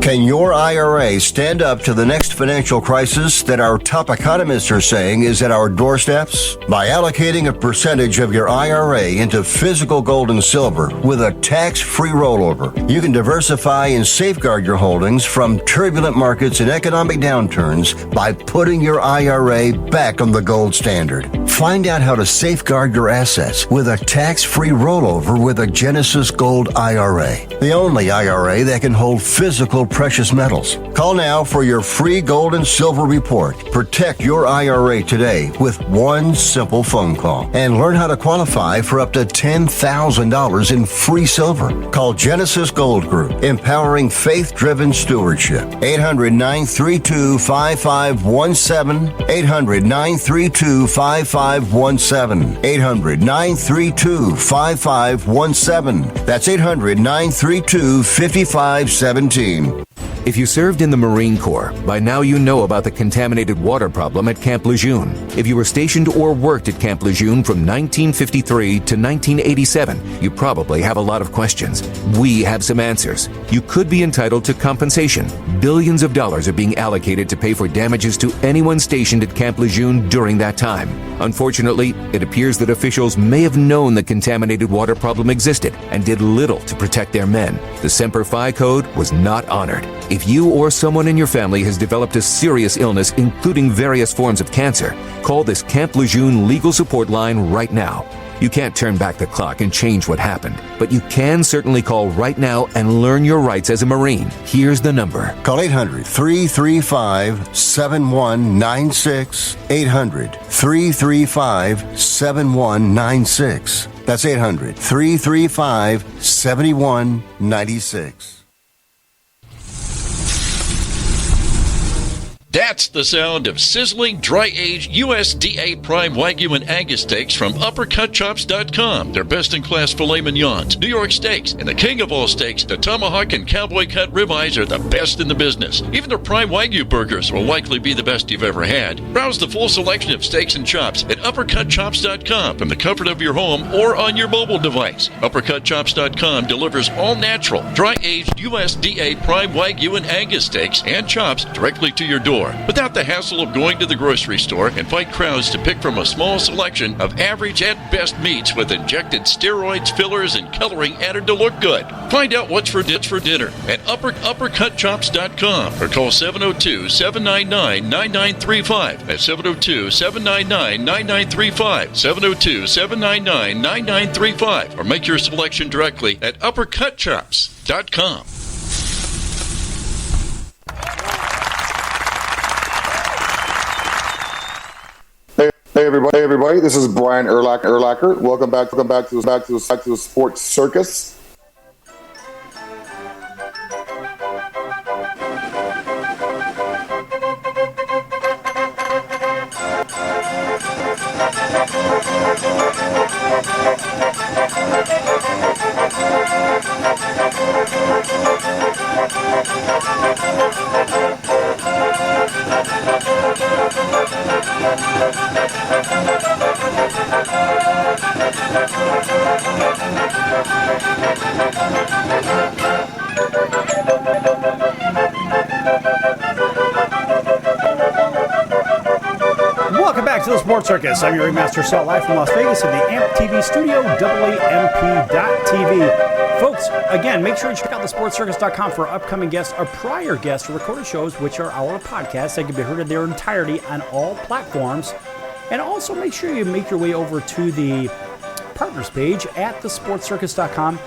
D: Can your IRA stand up to the next financial crisis that our top economists are saying is at our doorsteps? By allocating a percentage of your IRA into physical gold and silver with a tax-free rollover, you can diversify and safeguard your holdings from turbulent markets and economic downturns by putting your IRA back on the gold standard. Find out how to safeguard your assets with a tax-free rollover with a Genesis Gold IRA, the only IRA that can hold physical precious metals. Call now for your free gold and silver report. Protect your IRA today with one simple phone call and learn how to qualify for up to $10,000 in free silver. Call Genesis Gold Group, empowering faith-driven stewardship. 800-932-5517. 800-932-5517. 800-932-5517. That's 800-932-5517.
J: If you served in the Marine Corps, by now you know about the contaminated water problem at Camp Lejeune. If you were stationed or worked at Camp Lejeune from 1953 to 1987, you probably have a lot of questions. We have some answers. You could be entitled to compensation. Billions of dollars are being allocated to pay for damages to anyone stationed at Camp Lejeune during that time. Unfortunately, it appears that officials may have known the contaminated water problem existed and did little to protect their men. The Semper Fi code was not honored. If you or someone in your family has developed a serious illness, including various forms of cancer, call this Camp Lejeune legal support line right now. You can't turn back the clock and change what happened, but you can certainly call right now and learn your rights as a Marine. Here's the number.
D: Call 800-335-7196. 800-335-7196. That's 800-335-7196.
E: That's the sound of sizzling, dry-aged USDA Prime Wagyu and Angus steaks from UppercutChops.com. Their best-in-class filet mignons, New York steaks, and the king of all steaks, the tomahawk and cowboy cut ribeyes are the best in the business. Even their Prime Wagyu burgers will likely be the best you've ever had. Browse the full selection of steaks and chops at UppercutChops.com from the comfort of your home or on your mobile device. UppercutChops.com delivers all natural, dry-aged USDA Prime Wagyu and Angus steaks and chops directly to your door. store without the hassle of going to the grocery store and fight crowds to pick from a small selection of average at best meats with injected steroids, fillers, and coloring added to look good. Find out what's for dinner at uppercutchops.com or call 702-799-9935. That's 702-799-9935. 702-799-9935. Or make your selection directly at uppercutchops.com.
K: Hey everybody! This is Brian Urlacher. Welcome back to the Sports Circus.
B: Welcome back to the Sports Circus. I'm your Ringmaster Sal, live from Las Vegas in the AMP TV studio, AAMP.TV. Folks, again, make sure you check out the sportscircus.com for upcoming guests, our prior guests, recorded shows, which are our podcasts. They can be heard in their entirety on all platforms. And also make sure you make your way over to the partners page at thesportscircus.com.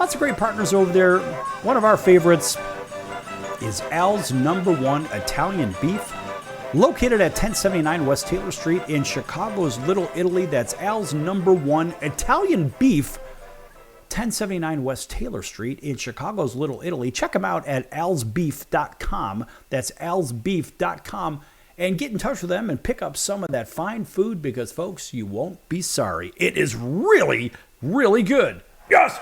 B: Lots of great partners over there. One of our favorites is Al's Number One Italian Beef, located at 1079 West Taylor Street in Chicago's Little Italy. That's Al's Number One Italian Beef, 1079 West Taylor Street in Chicago's Little Italy. Check them out at alsbeef.com. That's alsbeef.com. And get in touch with them and pick up some of that fine food because, folks, you won't be sorry. It is really, really good. Yes!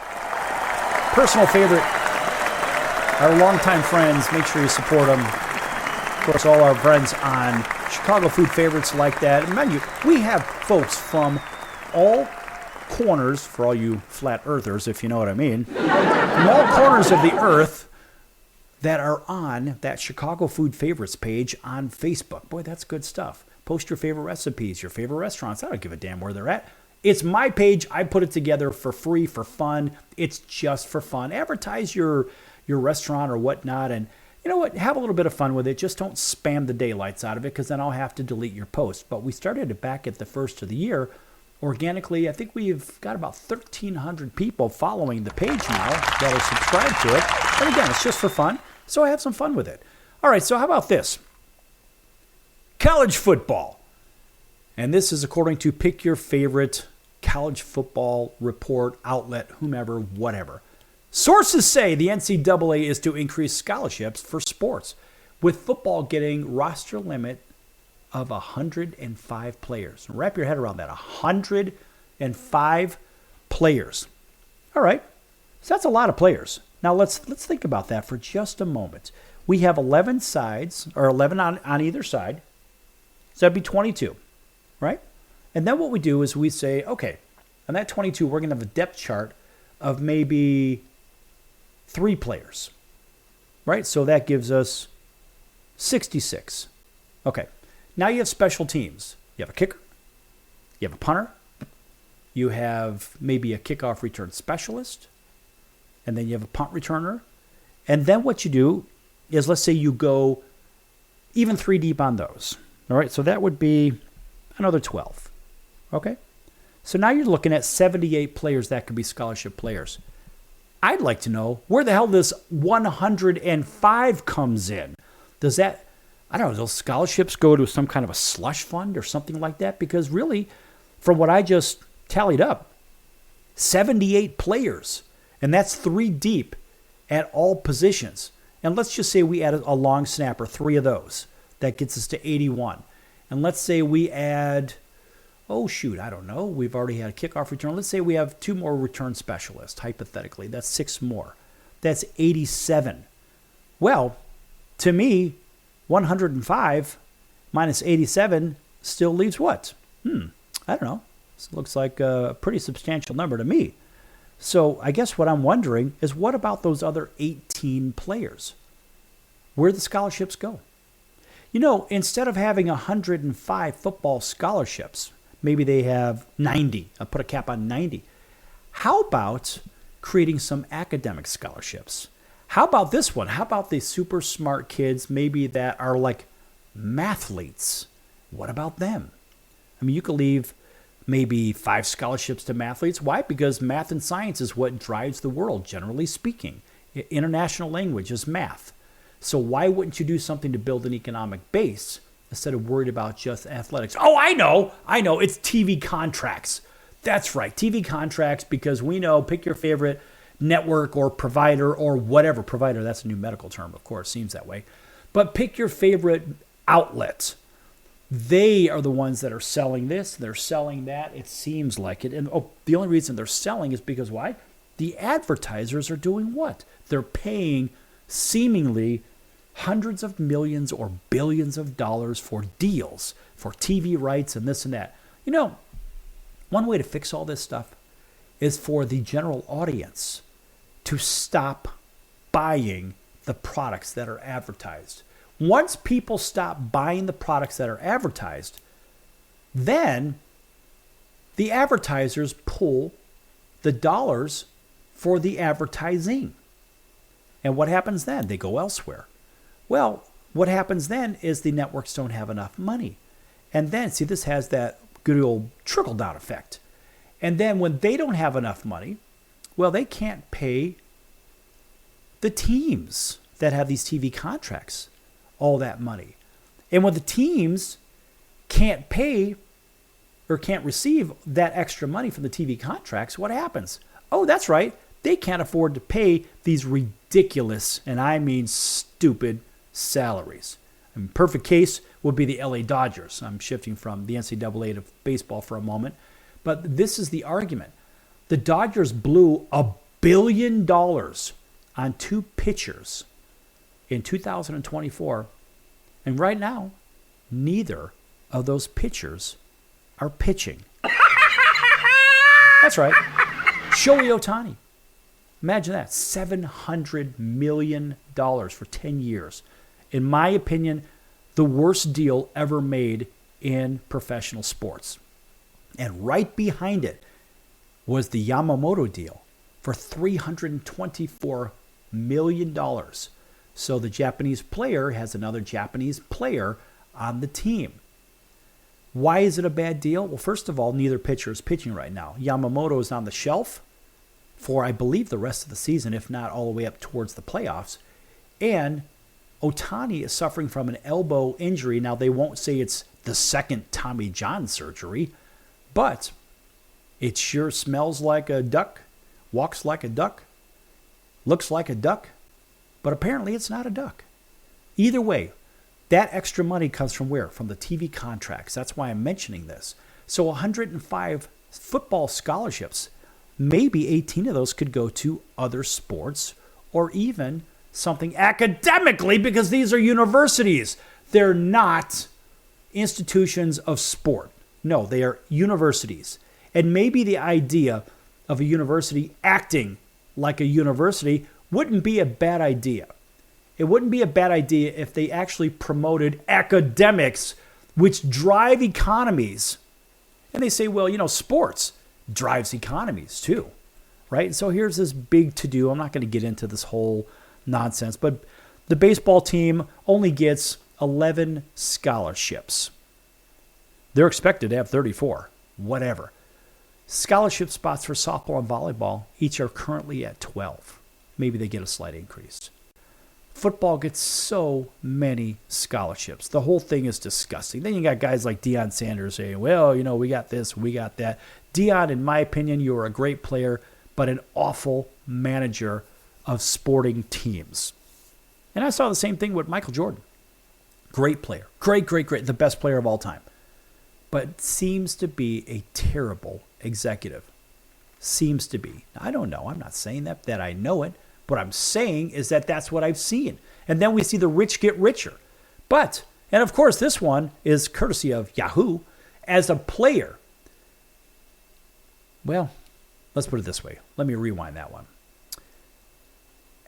B: Personal favorite. Our longtime friends, make sure you support them. Of course, all our friends on Chicago food favorites like that. And mind you, we have folks from all corners, for all you flat earthers, if you know what I mean, from all corners of the earth that are on that Chicago food favorites page on Facebook. Boy, that's good stuff. Post your favorite recipes, your favorite restaurants. I don't give a damn where they're at. It's my page. I put it together for free, for fun. It's just for fun. Advertise your restaurant or whatnot, and you know what? Have a little bit of fun with it. Just don't spam the daylights out of it because then I'll have to delete your post. But we started it back at the first of the year. Organically, I think we've got about 1,300 people following the page now that are subscribed to it. And again, it's just for fun, so I have some fun with it. All right, so how about this? College football. And this is according to pick your favorite college football report, outlet, whomever, whatever. Sources say the NCAA is to increase scholarships for sports, with football getting roster limit of 105 players. Wrap your head around that. 105 players. All right. So that's a lot of players. Now let's think about that for just a moment. We have 11 sides, or 11 on either side. So that'd be 22, right? And then what we do is we say, okay, on that 22, we're going to have a depth chart of maybe 3 players, right? So that gives us 66. Okay. Now you have special teams. You have a kicker. You have a punter. You have maybe a kickoff return specialist. And then you have a punt returner. And then what you do is, let's say you go even 3 deep on those. All right, so that would be another 12. Okay? So now you're looking at 78 players that could be scholarship players. I'd like to know where the hell this 105 comes in. Does that, I don't know, those scholarships go to some kind of a slush fund or something like that? Because really, from what I just tallied up, 78 players. And that's 3 deep at all positions. And let's just say we add a long snapper, 3 of those. That gets us to 81. And let's say we add, I don't know. We've already had a kickoff return. Let's say we have 2 more return specialists, hypothetically. That's 6 more. That's 87. Well, to me, 105 minus 87 still leaves what? I don't know. This looks like a pretty substantial number to me. So I guess what I'm wondering is, what about those other 18 players? Where the scholarships go? Instead of having 105 football scholarships, maybe they have 90. I'll put a cap on 90. How about creating some academic scholarships? How about this one? How about the super smart kids, maybe that are like mathletes? What about them? I mean, you could leave maybe 5 scholarships to mathletes. Why? Because math and science is what drives the world, generally speaking. International language is math. So why wouldn't you do something to build an economic base instead of worried about just athletics? Oh, I know. It's TV contracts. That's right, TV contracts, because we know, pick your favorite network or provider or whatever. Provider, that's a new medical term, of course, seems that way. But pick your favorite outlet. They are the ones that are selling this, they're selling that, it seems like it. And the only reason they're selling is because why? The advertisers are doing what? They're paying seemingly hundreds of millions or billions of dollars for deals, for TV rights and this and that. One way to fix all this stuff is for the general audience to stop buying the products that are advertised. Once people stop buying the products that are advertised, then the advertisers pull the dollars for the advertising. And what happens then? They go elsewhere. Well, what happens then is the networks don't have enough money. And then, see, this has that good old trickle-down effect. And then when they don't have enough money, well, they can't pay the teams that have these TV contracts all that money. And when the teams can't pay or can't receive that extra money from the TV contracts, what happens? Oh, that's right. They can't afford to pay these ridiculous, and I mean stupid, salaries. A perfect case would be the LA Dodgers. I'm shifting from the NCAA to baseball for a moment. But this is the argument. The Dodgers blew $1 billion on 2 pitchers in 2024. And right now, neither of those pitchers are pitching. That's right. Shohei Ohtani. Imagine that. $700 million for 10 years. In my opinion, the worst deal ever made in professional sports. And right behind it was the Yamamoto deal for $324 million. So the Japanese player has another Japanese player on the team. Why is it a bad deal? Well, first of all, neither pitcher is pitching right now. Yamamoto is on the shelf for, I believe, the rest of the season, if not all the way up towards the playoffs. And Ohtani is suffering from an elbow injury. Now, they won't say it's the second Tommy John surgery, but it sure smells like a duck, walks like a duck, looks like a duck, but apparently it's not a duck. Either way, that extra money comes from where? From the TV contracts. That's why I'm mentioning this. So 105 football scholarships, maybe 18 of those could go to other sports or even something academically, because these are universities. They're not institutions of sport. No, they are universities. And maybe the idea of a university acting like a university wouldn't be a bad idea. It wouldn't be a bad idea if they actually promoted academics, which drive economies. And they say, well, sports drives economies too, right? So here's this big to-do. I'm not going to get into this whole nonsense, but the baseball team only gets 11 scholarships. They're expected to have 34, whatever. Scholarship spots for softball and volleyball each are currently at 12. Maybe they get a slight increase. Football gets so many scholarships. The whole thing is disgusting. Then you got guys like Deion Sanders saying, well, we got this, we got that. Deion, in my opinion, you are a great player, but an awful manager of sporting teams. And I saw the same thing with Michael Jordan. Great player. Great. The best player of all time. But seems to be a terrible executive. Seems to be. I don't know. I'm not saying that I know it. What I'm saying is that that's what I've seen. And then we see the rich get richer. But, and of course, this one is courtesy of Yahoo. As a player, well, let's put it this way. Let me rewind that one.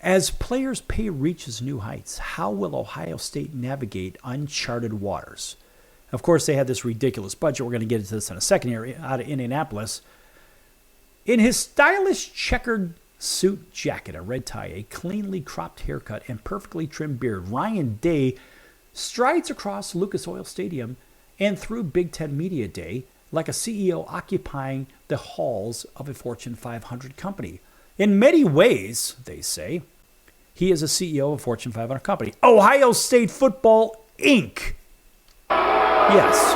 B: As players' pay reaches new heights, how will Ohio State navigate uncharted waters? Of course, they had this ridiculous budget. We're going to get into this in a second here out of Indianapolis. In his stylish checkered suit jacket, a red tie, a cleanly cropped haircut, and perfectly trimmed beard, Ryan Day strides across Lucas Oil Stadium and through Big Ten Media Day like a CEO occupying the halls of a Fortune 500 company. In many ways, they say, he is a CEO of a Fortune 500 company. Ohio State Football, Inc. Yes.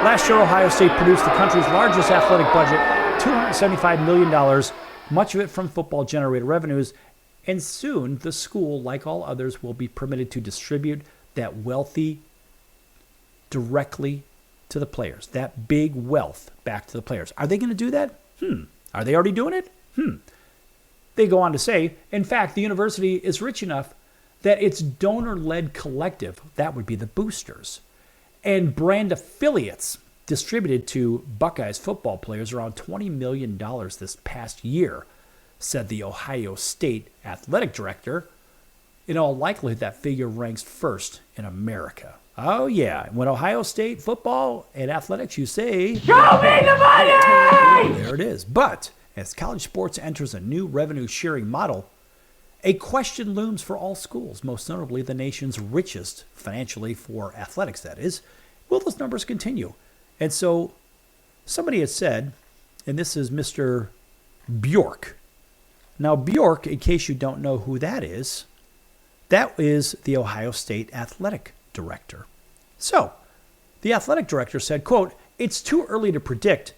B: Last year, Ohio State produced the country's largest athletic budget, $275 million, much of it from football-generated revenues, and soon the school, like all others, will be permitted to distribute that wealthy directly to the players, that big wealth back to the players. Are they going to do that? Are they already doing it? They go on to say, in fact, the university is rich enough that its donor-led collective, that would be the boosters, and brand affiliates distributed to Buckeyes football players around $20 million this past year, said the Ohio State athletic director. In all likelihood, that figure ranks first in America. Oh, yeah. When Ohio State football and athletics, you say, show me the money! There it is. But as college sports enters a new revenue-sharing model, a question looms for all schools, most notably the nation's richest, financially for athletics, that is. Will those numbers continue? And so somebody has said, and this is Mr. Bjork. Now, Bjork, in case you don't know who that is the Ohio State athletic director. So the athletic director said, quote, "It's too early to predict.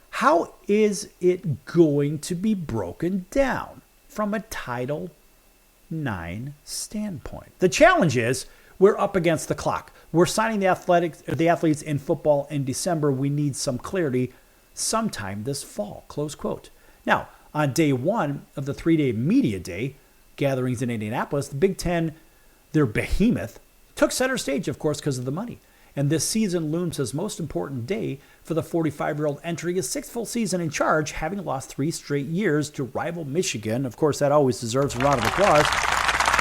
B: How is it going to be broken down from a Title IX standpoint? The challenge is we're up against the clock. We're signing the athletes in football in December. We need some clarity sometime this fall," close quote. Now, on day one of the 3-day media day gatherings in Indianapolis, the Big Ten, their behemoth, took center stage, of course, because of the money. And this season looms as most important day for the 45-year-old entering his sixth full season in charge, having lost 3 straight years to rival Michigan. Of course, that always deserves a round of applause.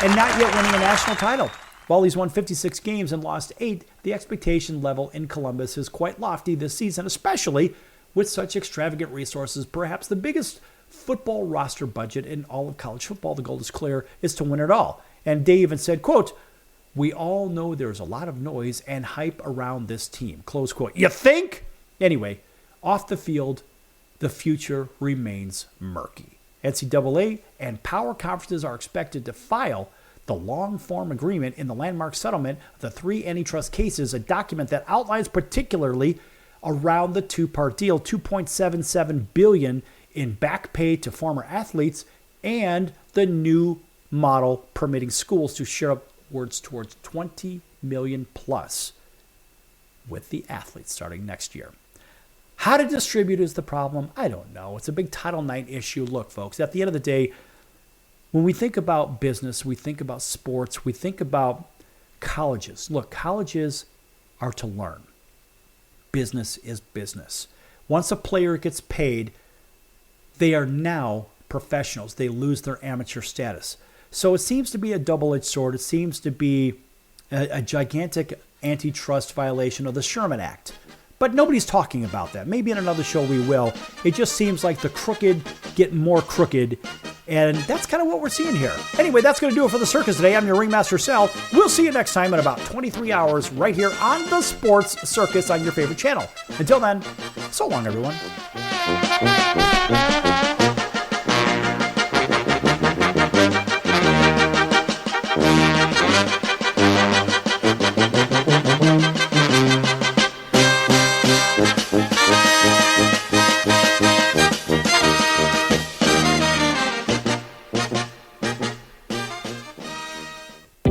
B: And not yet winning a national title. While he's won 56 games and lost 8, the expectation level in Columbus is quite lofty this season, especially with such extravagant resources. Perhaps the biggest football roster budget in all of college football, the goal is clear, is to win it all. And Dave even said, quote, "We all know there's a lot of noise and hype around this team," close quote. You think? Anyway, off the field, the future remains murky. NCAA and power conferences are expected to file the long-form agreement in the landmark settlement of the 3 antitrust cases, a document that outlines particularly around the 2-part deal, $2.77 billion in back pay to former athletes, and the new model permitting schools to share upwards towards $20 million plus with the athletes starting next year. How to distribute is the problem? I don't know. It's a big Title IX issue. Look, folks, at the end of the day, when we think about business, we think about sports, we think about colleges. Look, colleges are to learn. Business is business. Once a player gets paid, they are now professionals. They lose their amateur status. So it seems to be a double-edged sword. It seems to be a gigantic antitrust violation of the Sherman Act. But nobody's talking about that. Maybe in another show we will. It just seems like the crooked get more crooked, and that's kind of what we're seeing here. Anyway, that's going to do it for the circus today. I'm your Ringmaster Sal. We'll see you next time in about 23 hours right here on the Sports Circus on your favorite channel. Until then, so long, everyone.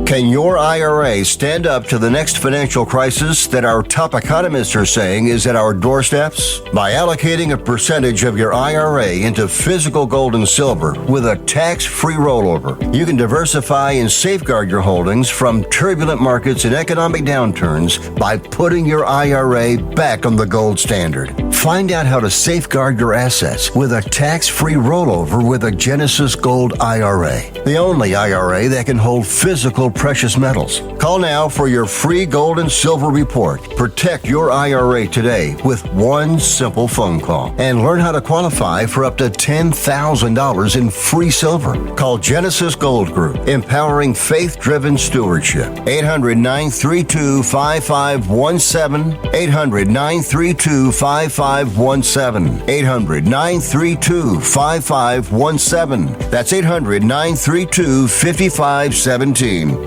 D: Can your IRA stand up to the next financial crisis that our top economists are saying is at our doorsteps? By allocating a percentage of your IRA into physical gold and silver with a tax-free rollover, you can diversify and safeguard your holdings from turbulent markets and economic downturns by putting your IRA back on the gold standard. Find out how to safeguard your assets with a tax-free rollover with a Genesis Gold IRA, the only IRA that can hold physical precious metals. Call now for your free gold and silver report. Protect your IRA today with one simple phone call and learn how to qualify for up to $10,000 in free silver. Call Genesis Gold Group, empowering faith-driven stewardship. 800-932-5517. 800-932-5517. 800-932-5517. That's 800-932-5517.